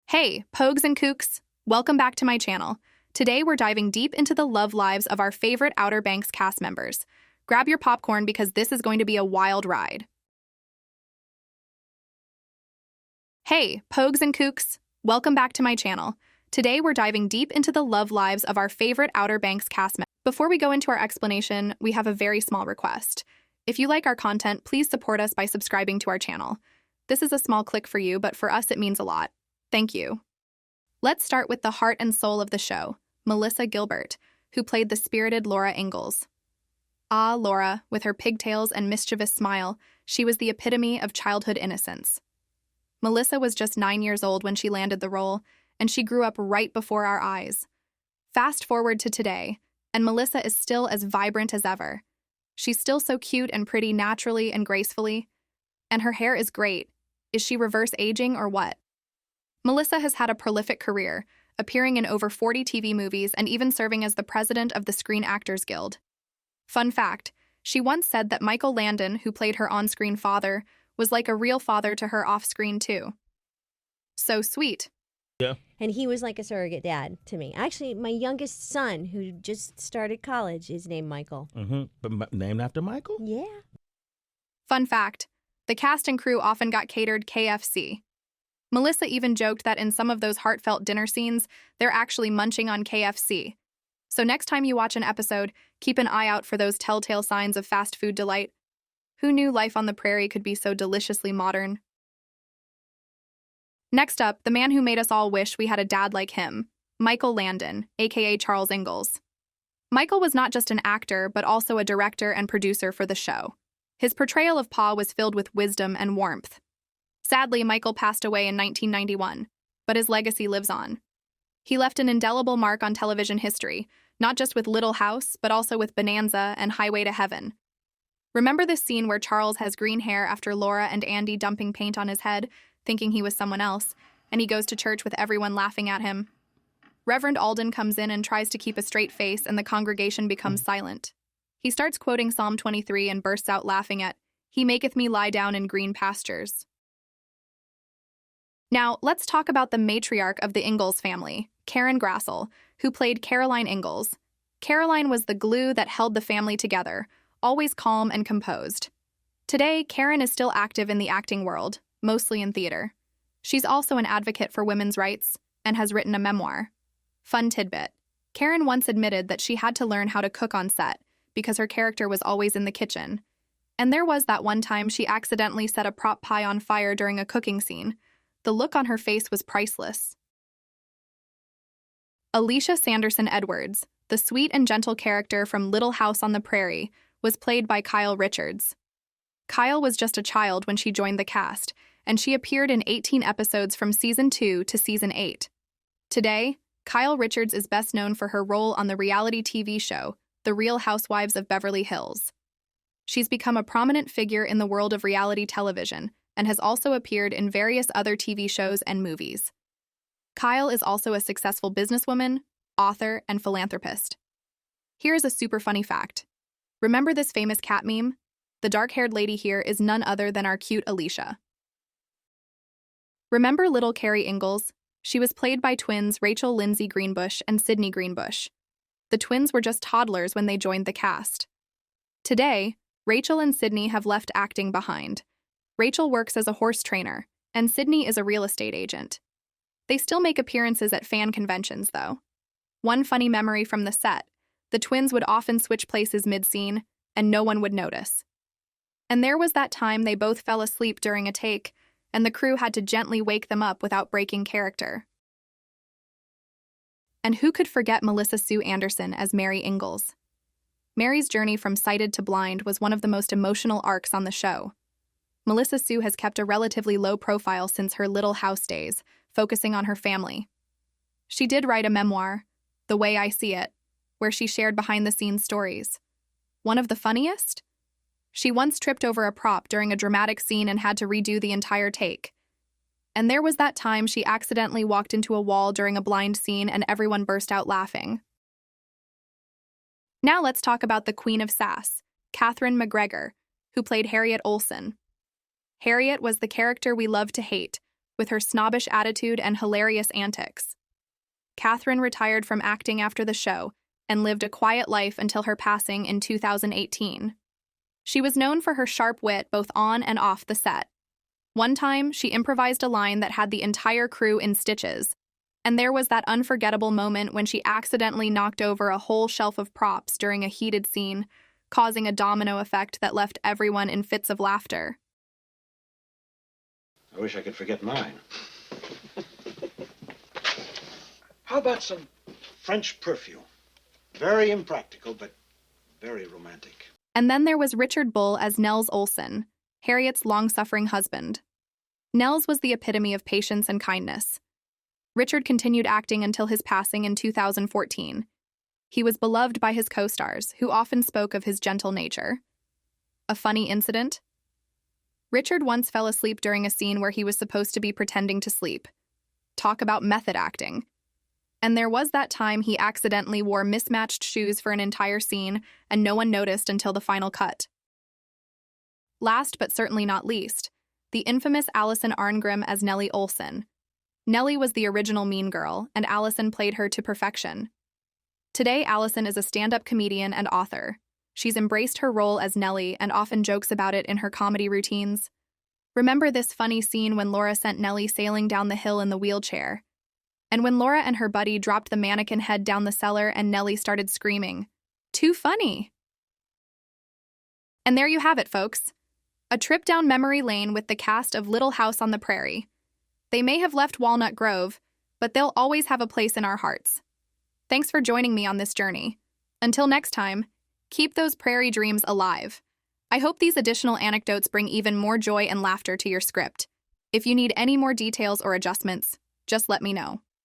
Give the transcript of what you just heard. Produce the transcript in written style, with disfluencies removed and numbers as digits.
Hey, Pogues and Kooks! Welcome back to my channel. Today we're diving deep into the love lives of our favorite Outer Banks cast members. Grab your popcorn because this is going to be a wild ride. Hey, Pogues and Kooks! Welcome back to my channel. Today we're diving deep into the love lives of our favorite Outer Banks cast members. Before we go into our explanation, we have a very small request. If you like our content, please support us by subscribing to our channel. This is a small click for you, but for us it means a lot. Thank you. Let's start with the heart and soul of the show, Melissa Gilbert, who played the spirited Laura Ingalls. Ah, Laura, with her pigtails and mischievous smile, she was the epitome of childhood innocence. Melissa was just 9 years old when she landed the role, and she grew up right before our eyes. Fast forward to today, and Melissa is still as vibrant as ever. She's still so cute and pretty naturally and gracefully. And her hair is great. Is she reverse aging or what? Melissa has had a prolific career, appearing in over 40 TV movies and even serving as the president of the Screen Actors Guild. Fun fact, she once said that Michael Landon, who played her on-screen father, was like a real father to her off-screen too. So sweet. Yeah. And he was like a surrogate dad to me. Actually, my youngest son, who just started college, is named Michael. But named after Michael? Yeah. Fun fact, the cast and crew often got catered KFC. Melissa even joked that in some of those heartfelt dinner scenes, they're actually munching on KFC. So next time you watch an episode, keep an eye out for those telltale signs of fast food delight. Who knew life on the prairie could be so deliciously modern? Next up, the man who made us all wish we had a dad like him, Michael Landon, aka Charles Ingalls. Michael was not just an actor, but also a director and producer for the show. His portrayal of Pa was filled with wisdom and warmth. Sadly, Michael passed away in 1991, but his legacy lives on. He left an indelible mark on television history, not just with Little House, but also with Bonanza and Highway to Heaven. Remember this scene where Charles has green hair after Laura and Andy dumping paint on his head, thinking he was someone else, and he goes to church with everyone laughing at him? Reverend Alden comes in and tries to keep a straight face, and the congregation becomes silent. He starts quoting Psalm 23 and bursts out laughing at, "He maketh me lie down in green pastures." Now, let's talk about the matriarch of the Ingalls family, Karen Grassl, who played Caroline Ingalls. Caroline was the glue that held the family together, always calm and composed. Today, Karen is still active in the acting world, mostly in theater. She's also an advocate for women's rights and has written a memoir. Fun tidbit. Karen once admitted that she had to learn how to cook on set because her character was always in the kitchen. And there was that one time she accidentally set a prop pie on fire during a cooking scene. The look on her face was priceless. Alicia Sanderson Edwards, the sweet and gentle character from Little House on the Prairie, was played by Kyle Richards. Kyle was just a child when she joined the cast, and she appeared in 18 episodes from Season 2 to Season 8. Today, Kyle Richards is best known for her role on the reality TV show, The Real Housewives of Beverly Hills. She's become a prominent figure in the world of reality television, and has also appeared in various other TV shows and movies. Kyle is also a successful businesswoman, author, and philanthropist. Here's a super funny fact. Remember this famous cat meme? The dark-haired lady here is none other than our cute Alicia. Remember little Carrie Ingalls? She was played by twins Rachel Lindsay Greenbush and Sydney Greenbush. The twins were just toddlers when they joined the cast. Today, Rachel and Sydney have left acting behind. Rachel works as a horse trainer, and Sydney is a real estate agent. They still make appearances at fan conventions, though. One funny memory from the set, the twins would often switch places mid-scene, and no one would notice. And there was that time they both fell asleep during a take, and the crew had to gently wake them up without breaking character. And who could forget Melissa Sue Anderson as Mary Ingalls? Mary's journey from sighted to blind was one of the most emotional arcs on the show. Melissa Sue has kept a relatively low profile since her Little House days, focusing on her family. She did write a memoir, The Way I See It, where she shared behind-the-scenes stories. One of the funniest? She once tripped over a prop during a dramatic scene and had to redo the entire take. And there was that time she accidentally walked into a wall during a blind scene and everyone burst out laughing. Now let's talk about the Queen of Sass, Katherine McGregor, who played Harriet Olsen. Harriet was the character we loved to hate, with her snobbish attitude and hilarious antics. Katherine retired from acting after the show and lived a quiet life until her passing in 2018. She was known for her sharp wit both on and off the set. One time, she improvised a line that had the entire crew in stitches, and there was that unforgettable moment when she accidentally knocked over a whole shelf of props during a heated scene, causing a domino effect that left everyone in fits of laughter. I wish I could forget mine. How about some French perfume? Very impractical, but very romantic. And then there was Richard Bull as Nels Olsen, Harriet's long-suffering husband. Nels was the epitome of patience and kindness. Richard continued acting until his passing in 2014. He was beloved by his co-stars, who often spoke of his gentle nature. A funny incident? Richard once fell asleep during a scene where he was supposed to be pretending to sleep. Talk about method acting. And there was that time he accidentally wore mismatched shoes for an entire scene, and no one noticed until the final cut. Last but certainly not least, the infamous Alison Arngrim as Nellie Olsen. Nellie was the original mean girl, and Alison played her to perfection. Today, Alison is a stand-up comedian and author. She's embraced her role as Nellie and often jokes about it in her comedy routines. Remember this funny scene when Laura sent Nellie sailing down the hill in the wheelchair? And when Laura and her buddy dropped the mannequin head down the cellar and Nellie started screaming, "Too funny!" And there you have it, folks. A trip down memory lane with the cast of Little House on the Prairie. They may have left Walnut Grove, but they'll always have a place in our hearts. Thanks for joining me on this journey. Until next time, keep those prairie dreams alive. I hope these additional anecdotes bring even more joy and laughter to your script. If you need any more details or adjustments, just let me know.